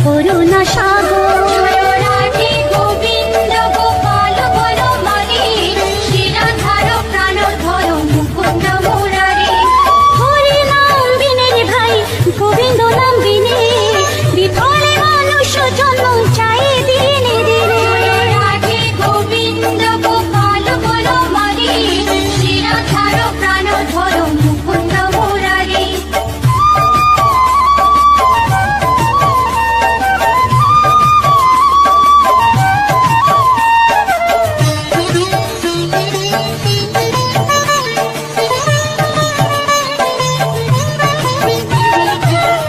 করুণা সাগর। রাধে গোবিন্দ গোপাল বনমালী, শ্রীরাধার প্রাণধর মুকুন্দ মুরারি। হরি নাম বিনে রে ভাই, গোবিন্দ নাম বিনে, বিফলে মানুষ জন্ম চাই দিনে দিনে। রাধে গোবিন্দ গোপাল বনমালী, শ্রীরাধার প্রাণধর মুকুন্দ মুরারি।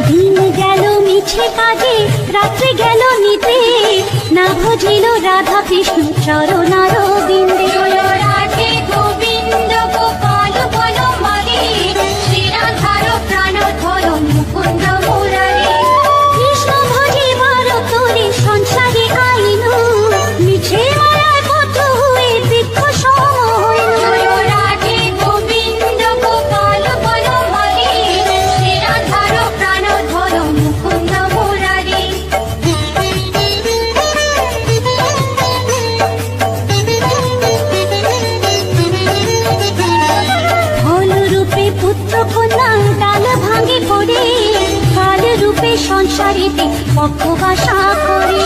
দিন গেল মিছে কাজে, রাত্রি গেল নিতে, না ভজিল রাধা কৃষ্ণ চরণার বিন্দে। রাধে গোবিন্দ গোপাল বনমালী, শ্রীরাধার প্রাণধর মুকুন্দ মুরারি। কৃষ্ণ ভজিবার তোরে সংসারে আইনু, মিছে মায়ায় বদ্ধ হয়ে বৃক্ষ সম হইনু। রাধে গোবিন্দ গোপাল বনমালী, শ্রীরাধার প্রাণধর মুকুন্দ মুরারি। ফল রূপে পুত্র কন্যা ডাল ভাঙে পড়ে, কাল রূপে সংসারেতে পক্ষবাসা করে।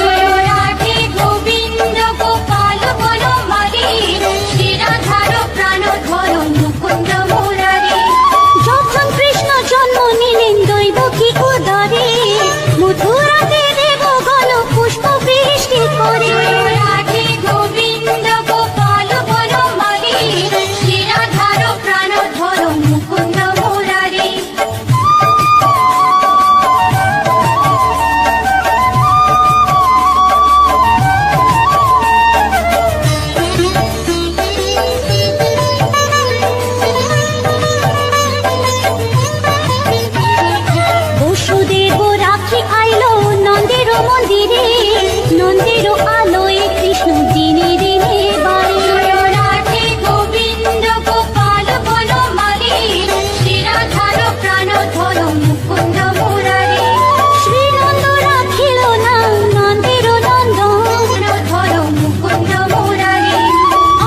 রাধে গোবিন্দ গোপাল বনমালী, শ্রীরাধার প্রাণধর মুকুন্দ মুরারি। যখন কৃষ্ণ জন্ম নিলেন দৈব কি উদরে, মথুরাতে দেবগণ পুষ্প বৃষ্টি করে। রাধে গোবিন্দ গোপাল বনমালী, শ্রীরাধার প্রাণধর মুকুন্দ মুরারি। বসুদেব রাখি আইলো নন্দের মন্দিরে, নন্দের আলোয় কৃষ্ণ দিনে দিনে বাড়ে। রাধে গোবিন্দ গোপাল বনমালী, শ্রীরাধার প্রাণধর মুকুন্দ মুরারি। শ্রীনন্দ রাখিল না নন্দের নন্দন, ধর মুকুন্দ মুরারি।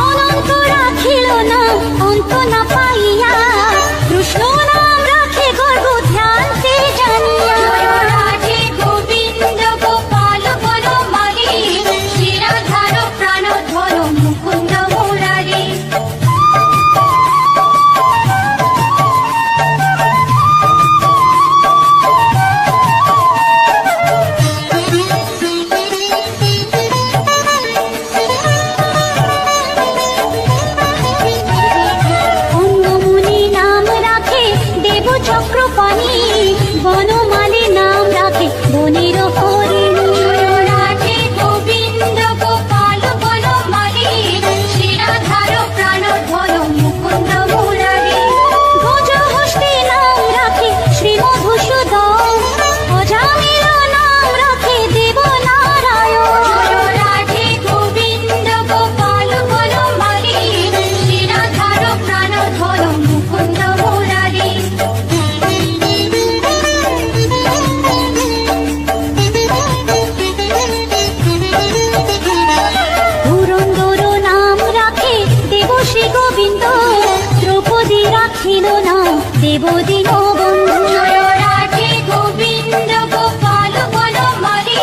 অনন্ত রাখিল না অন্ত না পাইয়া, কৃষ্ণ নাম রাখে গর্ব ধ্যানতে জানিয়া। রাধে গোবিন্দ গোপাল বনমালী, শ্রীরাধার প্রাণধর মুকুন্দ মুরারি। অন্নমুনি নাম রাখে দেব চক্রপাণি, বনমালী নাম রাখে বনের হরিণী। রাধে গোবিন্দ গোপাল বনমালী, শ্রীরাধার প্রাণধর মুকুন্দ মুরারি। গজহস্তি নাম রাখে শ্রী মধুসূদন, অজামিল নাম রাখে দেব নারায়ণ। রাধে গোবিন্দ গোপাল বনমালী, শ্রীরাধার প্রাণধর মুকুন্দ মুরারি। পুরন্দর নাম রাখে দেব শ্রী গোবিন্দ, দ্রৌপদী রাখিল নাম দেব দীনবন্ধু। রাধে গোবিন্দ গোপাল বনমালী,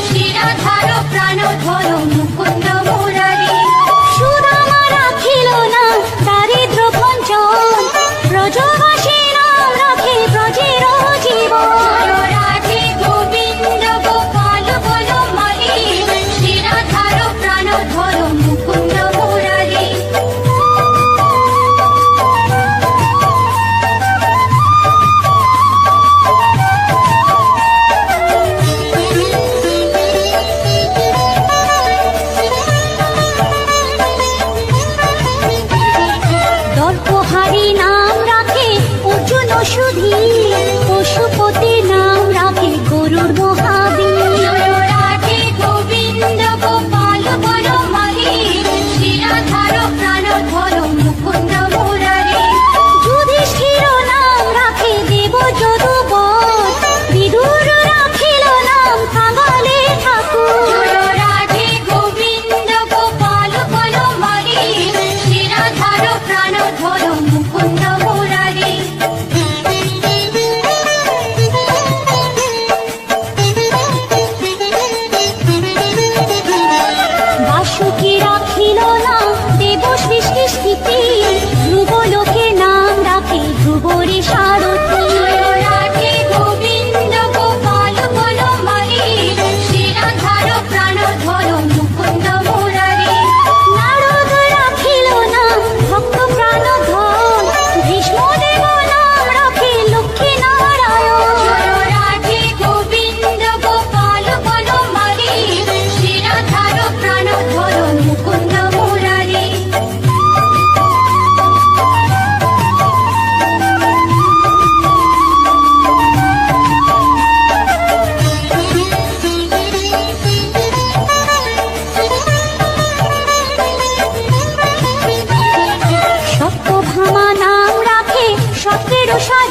শ্রীরাধার প্রাণধর মুকুন্দ মুরারি। সুদামা রাখিল নাম দারিদ্র ভঞ্জন, ব্রজবাসী নাম রাখে ব্রজের জীবন। রাধে গোবিন্দ গোপাল বনমালী, শ্রীরাধার প্রাণধর মুকুন্দ মুরারি। দর্পহারি নাম রাখে অর্জুন সুধী, পশুপতি নাম রাখে গরুর মহাবীর। রাধে গোবিন্দ গোপাল বনমালী, শ্রীরাধার প্রাণধর মুকুন্দ মুরারি। যুধিষ্ঠির নাম রাখে দেব যদুবর, বিদুর রাখিল নাম কাঙ্গ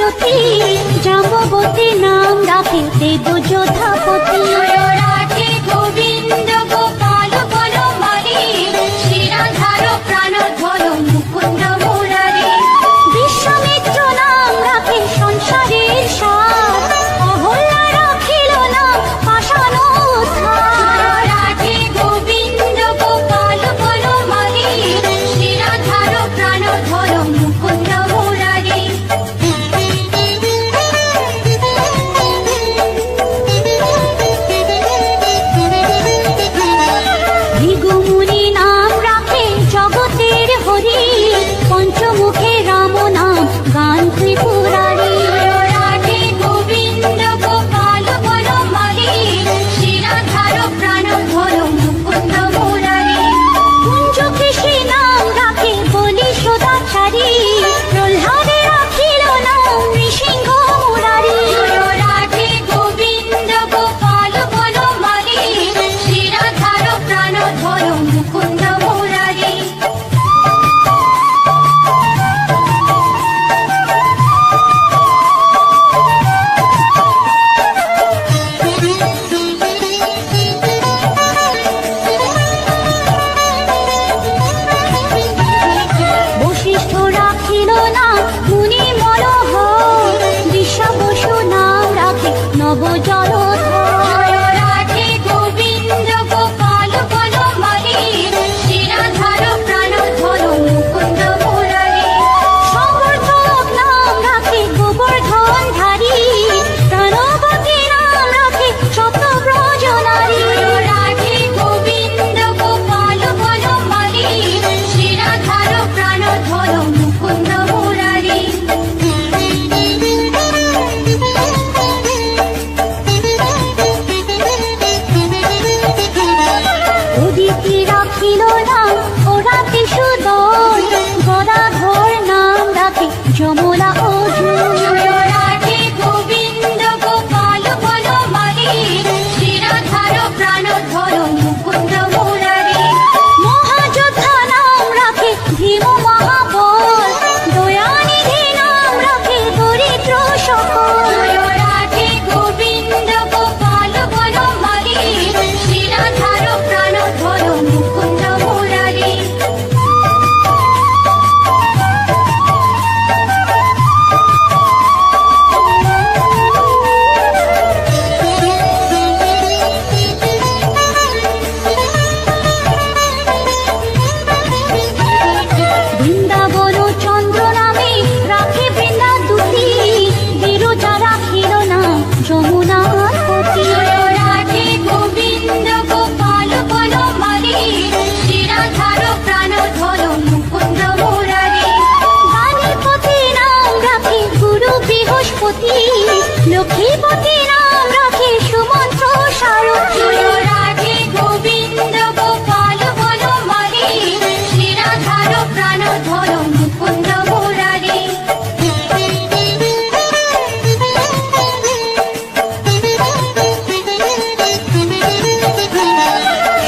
জ্যোতি, জাম্ববতী নাম রাখে দেব যোধাপতি। রাধে গোবিন্দ গোপাল বনমালী, শ্রীরাধার প্রাণধর মুকুন্দ মুরারি। বিশ্বামিত্র নাম রাখে সংসারের সার, অহল্যা রাখিল নাম পাষাণ উদ্ধার। রাধে গোবিন্দ গোপাল বনমালী, শ্রীরাধার প্রাণধর মুকুন্দ মুরারি। ভৃগুমুনি নাম রাখে জগতের হরি, পঞ্চমুখে রাম নাম গান ত্রিপুরারি। রাধে গোবিন্দ গোপাল বনমালী, শ্রীরাধার প্রাণধর মুকুন্দ মুরারি। কুঞ্জকেশী নাম রাখে বলি সদাচারী, প্রহ্লাদে রাখিল নাম নৃসিংহ মুরারি। রাধে গোবিন্দ গোপাল বনমালী, শ্রীরাধার প্রাণধর মুকুন্দ মুরারি। বশিষ্ঠ রাখিল নাম মুনি মনোহর, বিশ্বাবসু নাম রাখে নব জলধর। রাধে গোবিন্দ গোপাল বনমালী, শ্রীরাধার প্রাণধর মুকুন্দ মুরারি। সমর্থক নাম রাখে গোবর্ধন ধারী, প্রাণবতী নাম রাখে শতব্রজ নারী। রাধে গোবিন্দ গোপাল বনমালী, শ্রীরাধার প্রাণধর মুকুন্দ মুরারি। উদিতি রাখিল নাম ওরাতে সুদর, গদাধর নাম রাখে যমলা অর্জুন। রাধে গোবিন্দ গোপাল বনমালী, শ্রীরাধার প্রাণধর মুকুন্দ মুরারি। মহাযোদ্ধা নাম রাখে ভীম মহাবল, দয়ানিধি নাম রাখে দরিদ্র সকল। রাধে গোবিন্দ গোপাল বনমালী, শ্রীরাধার প্রাণধর মুকুন্দ মুরারি। বৃন্দাবন চন্দ্র নামে রাখে বৃন্দা দুটি, বিরজা রাখিল নাম যমুনার পতি। রাধে গোবিন্দ গোপাল বনমালী, শ্রীরাধার প্রাণধর মুকুন্দ মুরারি। বাণীপতি নাম রাখে গুরু বৃহস্পতি, লক্ষ্মীপতি নাম রাখে সুমন্ত্র সারথী। রাধে গোবিন্দ গোপাল বনমালী, শ্রীরাধার প্রাণধর মুকুন্দ মুরারি।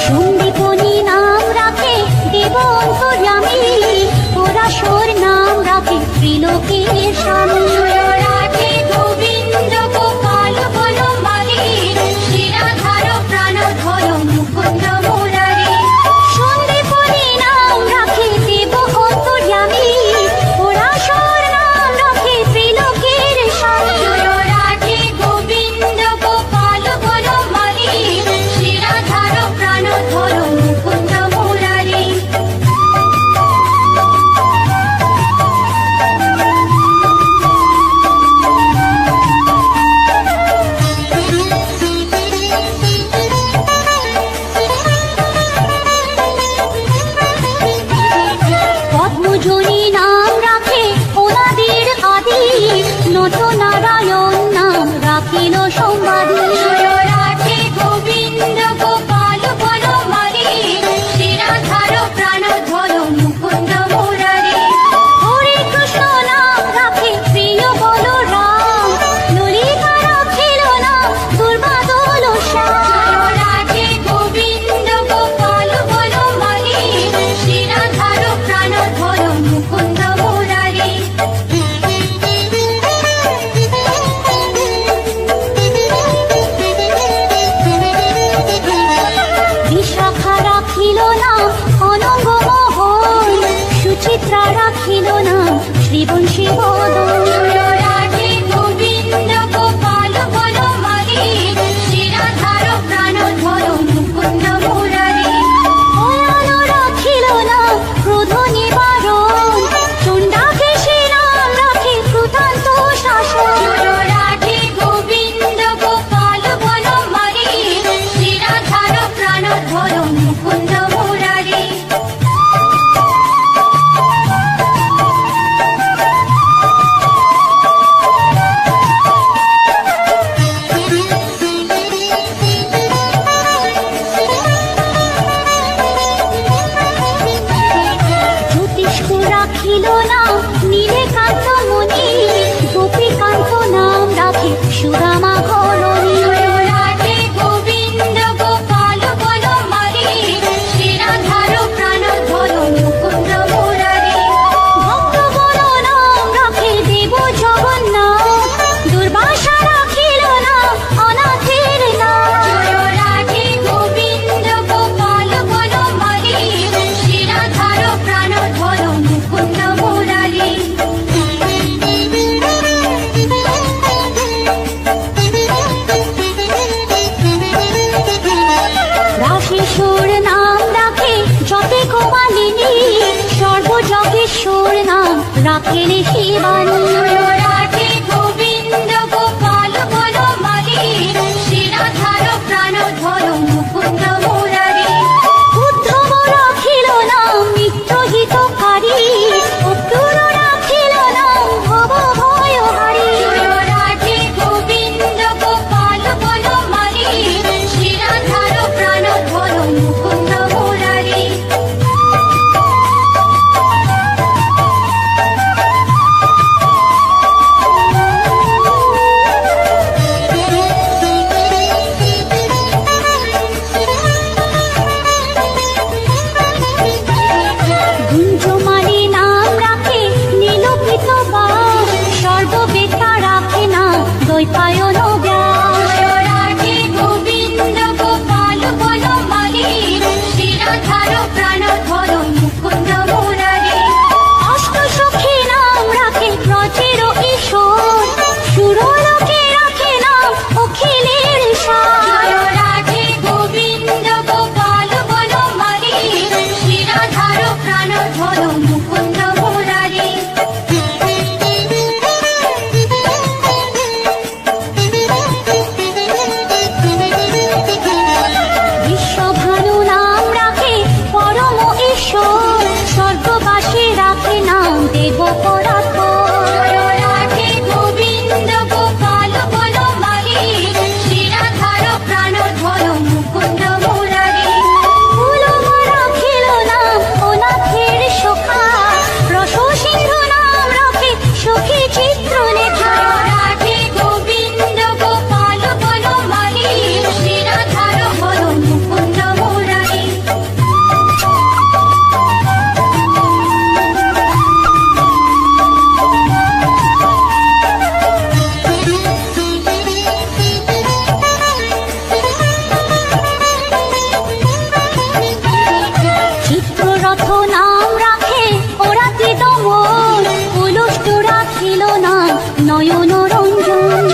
সন্দীপনী নাম রাখে দেব অন্তর্যামী, পরাশর নাম রাখে ত্রিলোকের স্বামী। রাধে গোবিন্দ গোপাল বংশী বদন। রাধে গোবিন্দ গোপাল বনমালী, শিরাধার প্রাণধর মুকুন্দ মুরারি। ভয়ালো রাখিল না ক্রোধ নিবারণ, চণ্ডাকে সে নাম রাখে প্রধান্ত শাসন। রাধে গোবিন্দ গোপাল বনমালী, শিরাধার প্রাণধর মুকুন্দ মুরারি। জ্যোতিষ্ক রাখিল নাম নীলকান্ত মণি, গোপীকান্ত নাম রাখে সুদামা ঘরণী। রাধে গোবিন্দ গোপাল বনমালী, শিরাধার প্রাণধর মুকুন্দ মুরারি। ভক্তগণ নাম রাখে দেব জগন্নাথ, দুর্বাসা রাখিল নাম অনাথের নাথ। রাধে গোবিন্দ গোপাল বনমালী, শিরাধার প্রাণধর মুকুন্দ মুরারি। রাশেশ্বর নাম রাখে যতে গোমালিনী, সর্বজগেশ্বর নাম রাখেন শিবানী। রাধে গোবিন্দ গোপাল বনমালী, শিরাধার প্রাণধর মুকুন্দ মুরারি। উদ্ধব রাখিল নাম নিত্যহিতকারী, অক্রূর রাখিল নাম ভব ভয়হারী। রাধে গোবিন্দ গোপাল বনমালী, শিরাধার প্রাণধর মুকুন্দ মুরারি। গুঞ্জমালী নাম রাখে নীলপিত বাস, সর্ববেতা রাখে নাম দ্বৈপায়ন ব্যাস। রাধে গোবিন্দ গোপাল বনমালী, শিরাধার প্রাণধর মুকুন্দ মুরারি। অষ্টসখী নাম রাখে ব্রজের ঈশ্বর, সুরলোকে রাখে নাম অখিলের সার। রাধে গোবিন্দ গোপাল বনমালী, শিরাধার প্রাণধর মুকুন্দ মুরারি। বিশ্বভানু নাম রাখে পরম ঈশ্বর, স্বর্গবাসী রাখে নাম দেব পরাৎপর। রাধে গোবিন্দ গোপাল বনমালী, শিরাধার প্রাণধর মুকুন্দ মুরারি। ফুলম রাখিল নাম অনাথের সখা, রসসিন্ধু নাম রাখে সখী চিত্রলেখা। রাধে গোবিন্দ গোপাল বনমালী, শিরাধার মুকুন্দ মুরারি। চিত্ররথ নাম রাখে ওরাতি দমন, উলুষ্ট রাখিল নাম নয়ন রঞ্জন।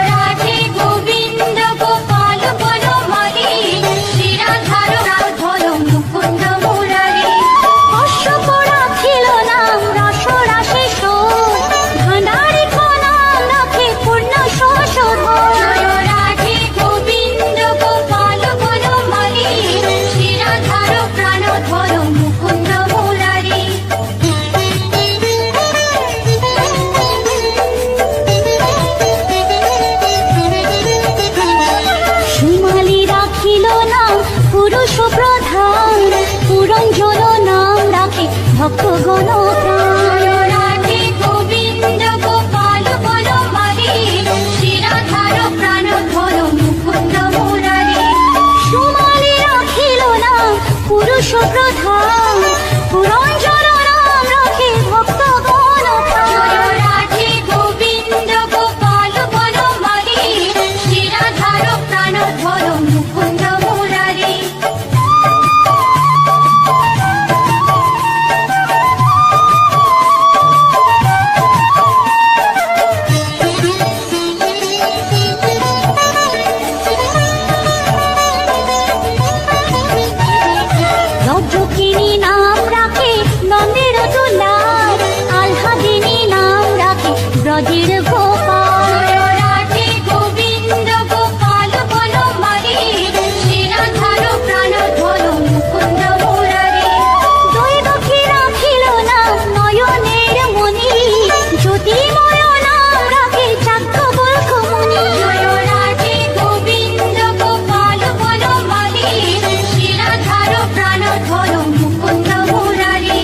রাধে গোবিন্দ গোপাল বনমালী, শিরাধার প্রাণধর মুকুন্দ মুরারি। অশ্বক রাখিল নাম রসরাশেশ্বর, ভাণ্ডারিক নাম রাখে পূর্ণ শোষধর। রাধে গোবিন্দ গোপাল বনমালী, শিরাধার প্রাণধর মুকুন্দ মুরারি। ব্রজের গোপাল। জয় রাধে গোবিন্দ গোপাল বনমালী, শ্রীরাধার প্রাণধর মুকুন্দ মুরারি। দৈবকী রাখিল না নয়নের মণি, জ্যোতির্ময় নাম রাখে যাজ্ঞবল্ক্য মুনি। জয় রাধে গোবিন্দ গোপাল বনমালী, শ্রীরাধার প্রাণধর মুকুন্দ মুরারি।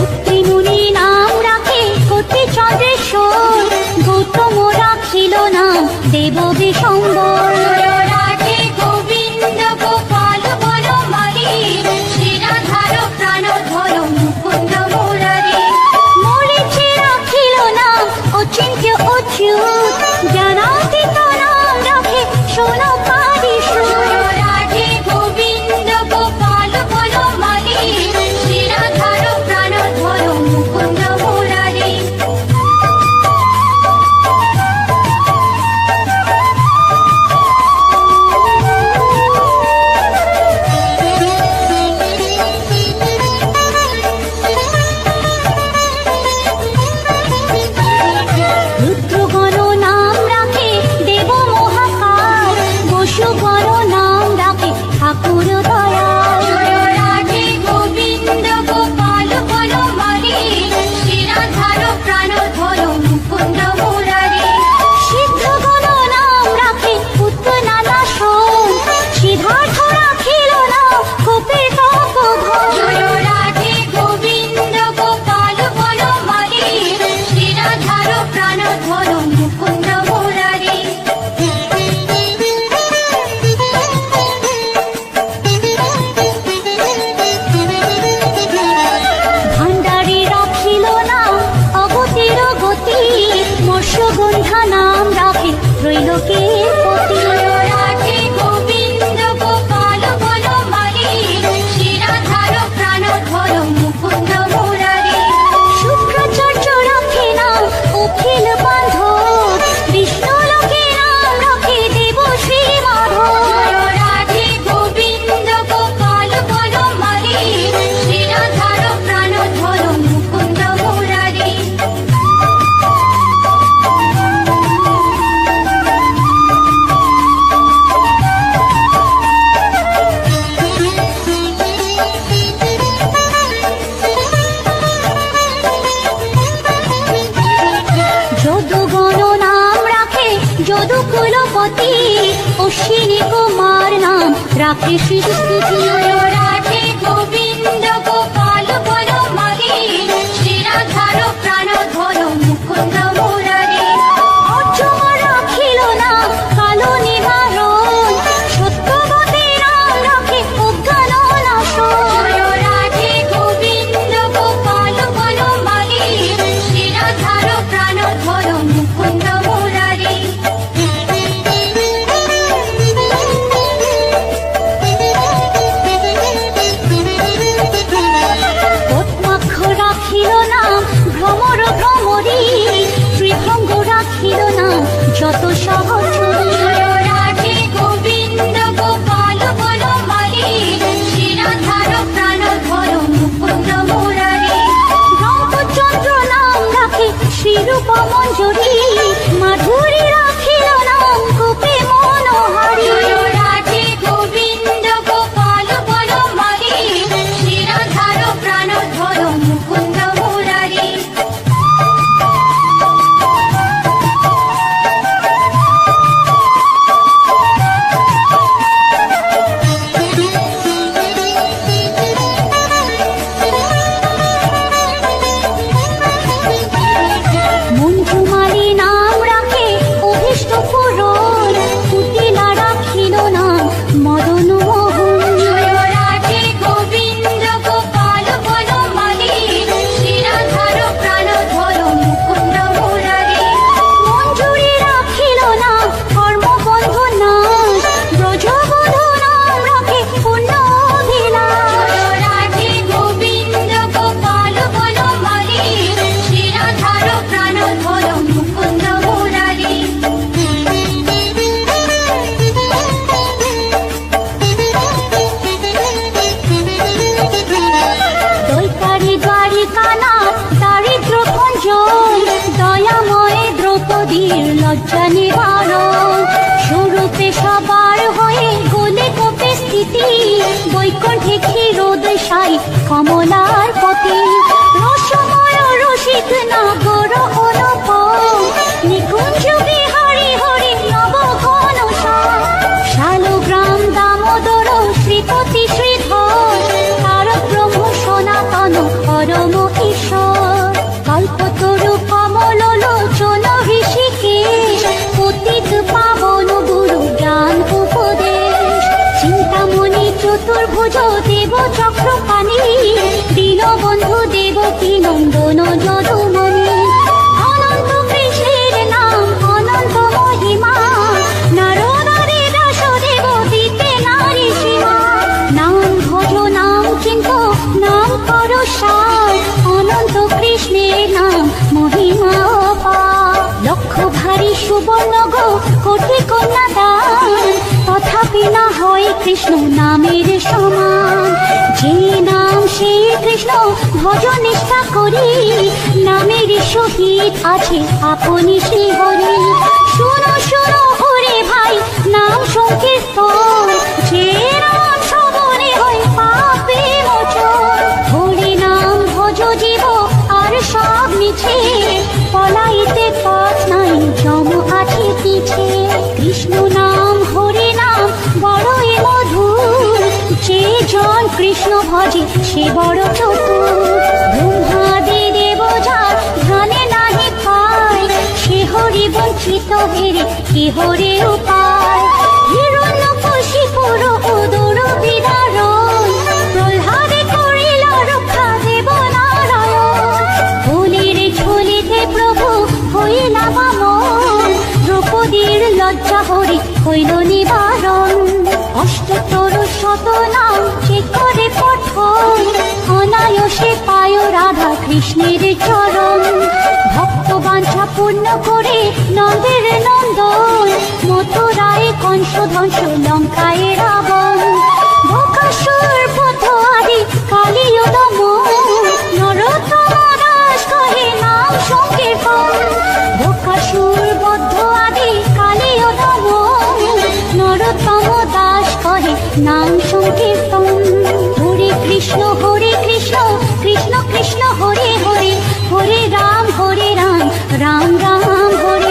অত্রি মুনি নাম রাখে কতি চন্দ্রেশ্বর, গৌতম রাখিল না দেব বিশম্বর। জয় রাধে গোবিন্দ গোপাল বনমালী, শ্রীরাধার প্রাণধর মুকুন্দ মুরারি। মরিচি রাখিল না অচিন্ত্য অচ্যুত, জ্ঞানাতীত নাম রাখে সোনাকাদি সুর। জয় রাধে গোবিন্দ গোপাল বনমালী, শ্রীরাধার প্রাণধর মুকুন্দ মুরারি। রুদ্রগণ নাম রাখে দেব মহাকাল, বসুগণ নাম রাখে ঠাকুর দয়াল। জয় রাধে গোবিন্দ গোপাল বনমালী, শ্রীরাধার প্রাণধর মুকুন্দ মুরারি। সিদ্ধগণ নাম রাখে পুত্রনাশন, সিদ্ধার্থ রাখিল না গোপের তপোধন। জয় রাধে গোবিন্দ গোপাল বনমালী, শ্রীরাধার প্রাণধর মুকুন্দ মুরারি। ভাণ্ডারে রাখিল না অগতির গতি, মৎস্যগন্ধা নাম রাখে ত্রৈলোকের পতি। জয় রাধে গোবিন্দ গোপাল বনমালী, শ্রীরাধার প্রাণধর মুকুন্দ মুরারি। শুক্রাচার্য রাখে না অখিল বান্ধব, বিষ্ণুলোকে নাম রাখে দেব শ্রী মাধব। জয় রাধে গোবিন্দ গোপাল বনমালী, শ্রীরাধার প্রাণধর মুকুন্দ মুরারি। যদুগণ নাম রাখে যদুকুলপতি, অশ্বিনী কুমার নাম রাখে শ্রীস্তুতি। জয় রাধে গোবিন্দ গোপাল বনমালী, শ্রীরাধার প্রাণধর মুকুন্দ মুরারি। অর্জুন রাখিল না কালো নিবারণ, সত্যবতী নাম রাখে অজ্ঞান নাশন। জয় রাধে গোবিন্দ গোপাল বনমালী, শ্রীরাধার প্রাণধর মুকুন্দ মুরারি। ওঠে ক্ষীরোদ সাই কমলার পথে, রসময় রসিক নাগর অনুপম, নিকুঞ্জ বিহারী হরি নব ঘন শালগ্রাম দামোদর শ্রীপতি শ্রীধর, তারক ব্রহ্ম সনাতন পরম ঈশ্বর, কল্পতরু কমল লোচন ঋষিকেশ, পতিত পাবন গুরু জ্ঞান উপদেশ, চিন্তামণি চতুর্ভুজ দেব চক্রপাণি, দীনবন্ধু দেবকী নন্দন যদুমণি, অনন্ত কৃষ্ণের নাম অনন্ত মহিমা, নারদারি দাসদেব দিতে নারী সীমা, নাম ভজ নাম চিন্ত নাম কর সার, অনন্ত কৃষ্ণের নাম মহিমা অপার, লক্ষ ভারী সুবর্ণ গো কোটি কন্যা দান, তথাপি না হয় কৃষ্ণ নামের সমান, যে নাম সে কৃষ্ণ ভজ নিষ্ঠা করি, নামের সহিত আছে আপনি শ্রী হরি, শুনো শুনো ওরে ভাই নাম সংকীর্তন, যে নাম শ্রবণে হয় পাপে মোচন, হরি নাম ভজ জীব আর সব মিছে, পলাইতে পথ নাই জম আছে পিছে, কৃষ্ণ নাম হরি নাম বড়ই মধুর, যে জন কৃষ্ণ ভজে সে বড় চতুর, ব্রহ্মাদি দেব যার ধ্যানে নাহি পায়, সে হরি বঞ্চিত হেরে কে হরে উপায়, হিরণ্যকশিপুর উদর বিদারণ, প্রহ্লাদে করিল রক্ষা দেব নারায়ণ, বলির ঝুলিতে প্রভু হইলা বামন, দ্রৌপদীর লজ্জা হরি হইল নিবারণ, অষ্টতর শত নাম যে করে পঠন, অনায়াসে পায় রাধা কৃষ্ণের চরণ, ভক্ত বাঞ্ছা পূর্ণ করে নন্দের নন্দন, মথুরায় কংস ধ্বংস লঙ্কায় রাবণ, বকাসুর বধ আদি কালীয় দমন, নরোত্তম দাস কহে নাম সংকীর্তন, বকাসুর বধ আদি কালীয় দমন, নরোত্তম দাস কহে নাম সংকীর্তন, হরে কৃষ্ণ কৃষ্ণ কৃষ্ণ হরে হরে, হরে রাম রাম রাম হরে